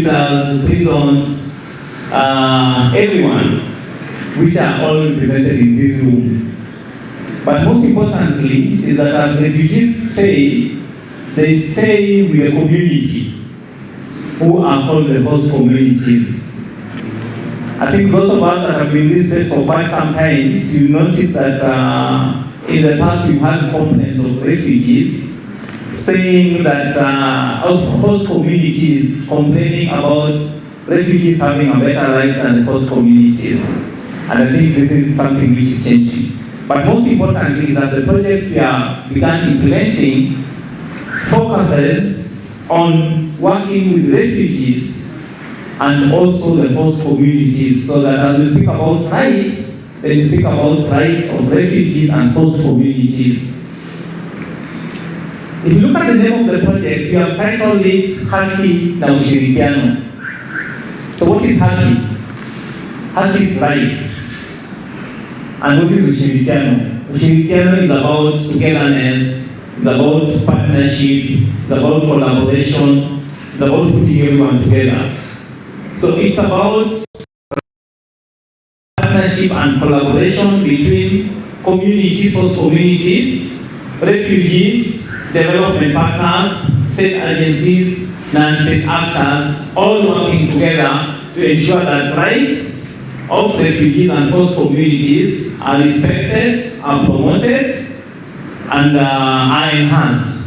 prosecutors, prisons, everyone, which are all represented in this room. But most importantly is that as refugees stay, they stay with the community, who are called the host communities. I think those of us that have been in this space for quite some time, you notice that in the past we've had complaints of refugees saying that of host communities complaining about refugees having a better life than the host communities. And I think this is something which is changing. But most importantly is that the project we are began implementing focuses on working with refugees and also the host communities, so that as we speak about rights, then we speak about rights of refugees and host communities. If you look at the name of the project, we have titled it Haki na Ushirikiano. So what is Haki? Haki is rights. And what is Ushirikiano? Ushirikiano is about togetherness, it's about partnership, it's about collaboration, it's about putting everyone together. So it's about partnership and collaboration between communities, host communities, refugees, development partners, state agencies, non-state actors, all working together to ensure that rights of refugees and host communities are respected, are promoted, and are enhanced.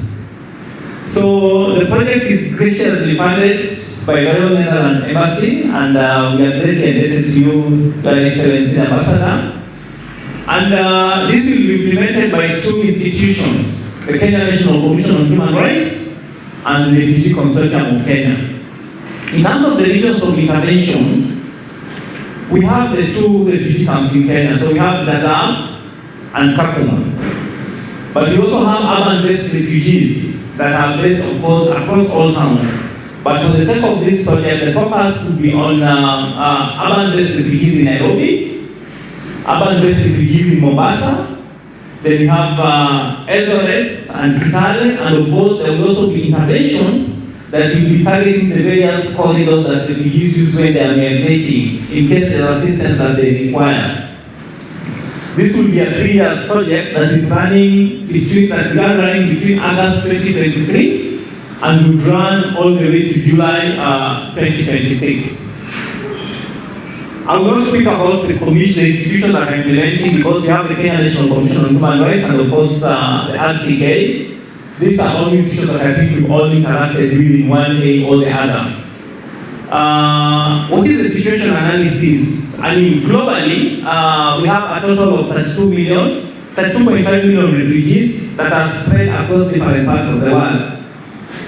So the project is graciously funded by the Royal Netherlands Embassy, and we are greatly indebted to you, Your Excellency Ambassador. And this will be implemented by two institutions, the Kenya National Commission on Human Rights and the Refugee Consortium of Kenya. In terms of the regions of intervention, we have the two refugee camps in Kenya. So we have Dadaab and Kakuma. But we also have urban-based refugees that are based, of course, across all towns. But for the sake of this project, the focus will be on urban-based refugees in Nairobi, urban-based refugees in Mombasa. Then we have Eldoret and Kitale, and of course there will also be interventions that will be targeting the various corridors that refugees use when they are migrating, in case there is assistance that they require. This will be a 3-year project that is running between August 2023 and will run all the way to July 2026. I will not speak about the commission institutions that are implementing, because we have the Kenya National Commission on Human Rights and of course the RCK. These are all institutions that I think we've all interacted with in one way or the other. What is the situation analysis? I mean, globally, we have a total of 32.5 million refugees that are spread across different parts of the world.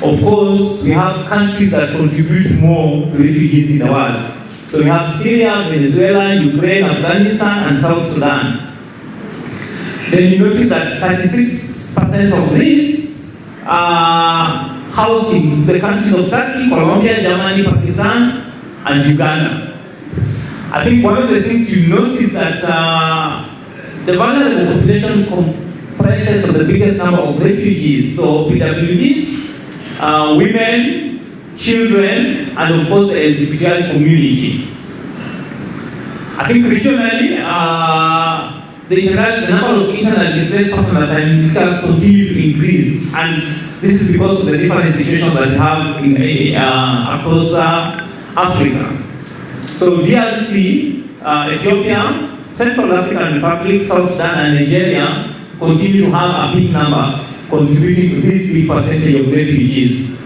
Of course, we have countries that contribute more to refugees in the world. So we have Syria, Venezuela, Ukraine, Afghanistan, and South Sudan. Then you notice that 36% of this housing to the countries of Turkey, Colombia, Germany, Pakistan, and Uganda. I think one of the things you notice that the vulnerable population comprises of the biggest number of refugees, so PWDs, women, children, and of course the LGBTI community. I think regionally, the number of internal displaced persons and migrants continue to increase, and this is because of the different situations that we have in, across Africa. So DRC, Ethiopia, Central African Republic, South Sudan, and Nigeria continue to have a big number contributing to this big percentage of refugees.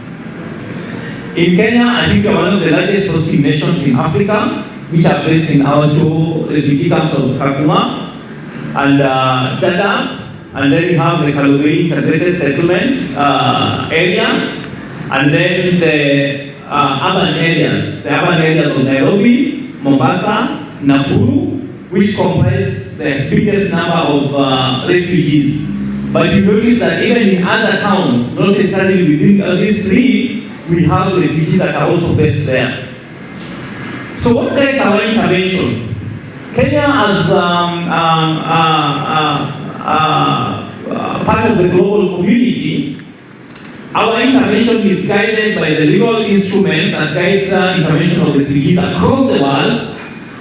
In Kenya, I think we are one of the largest hosting nations in Africa, which are based in our two refugee camps of Kakuma and Dadaab, and then we have the Kalobei Integrated Settlement area, and then the urban areas of Nairobi, Mombasa, Nakuru, which comprise the biggest number of refugees. But you notice that even in other towns, not necessarily within these three, we have refugees that are also based there. So what guides our intervention? Kenya, as part of the global community, Our intervention is guided by the legal instruments that guide intervention of refugees across the world,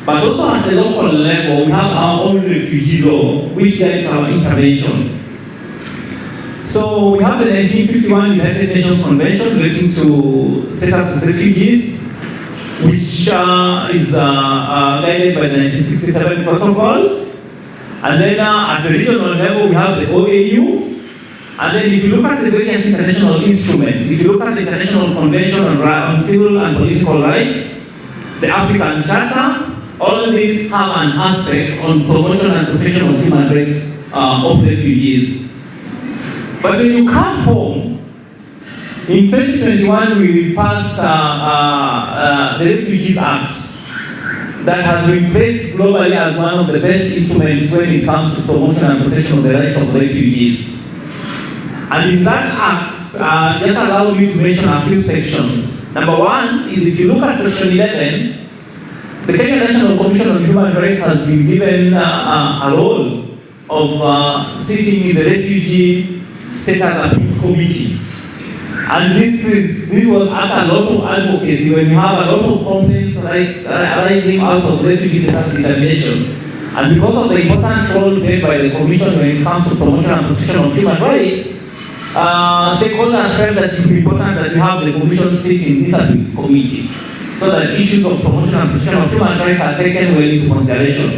but also at the local level, we have our own refugee law, which guides our intervention. So we have the 1951 United Nations Convention relating to status of refugees, which is guided by the 1967 Protocol. And then at the regional level, we have the OAU. And then if you look at the various international instruments, if you look at the International Convention on Civil and Political Rights, the African Charter, all of these have an aspect on promotion and protection of human rights of refugees. But when you come home, in 2021 we passed the Refugees Act that has been placed globally as one of the best instruments when it comes to promotion and protection of the rights of refugees. And in that act, just allow me to mention a few sections. Number one is, if you look at section 11, the Kenya National Commission on Human Rights has been given a role of sitting in the Refugee Status Appeals Committee. And this was after a lot of advocacy when you have a lot of complaints arising out of refugee status determination. And because of the important role played by the Commission when it comes to promotion and protection of human rights, stakeholders felt that it would be important that we have the Commission sit in this appeals committee so that issues of promotion and protection of human rights are taken well into consideration.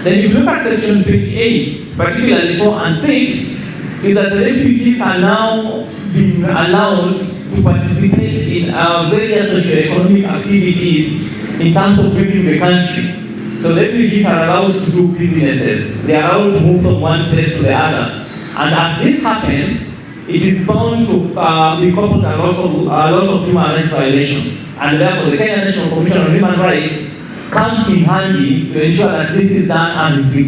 Then if you look at section 28, particularly 4 and 6, is that the refugees are now being allowed to participate in various socio-economic activities in terms of building the country. So refugees are allowed to do businesses. They are allowed to move from one place to the other. And as this happens, it is bound to be coupled a lot of human rights violations. And therefore, the Kenya National Commission on Human Rights comes in handy to ensure that this is done as is required.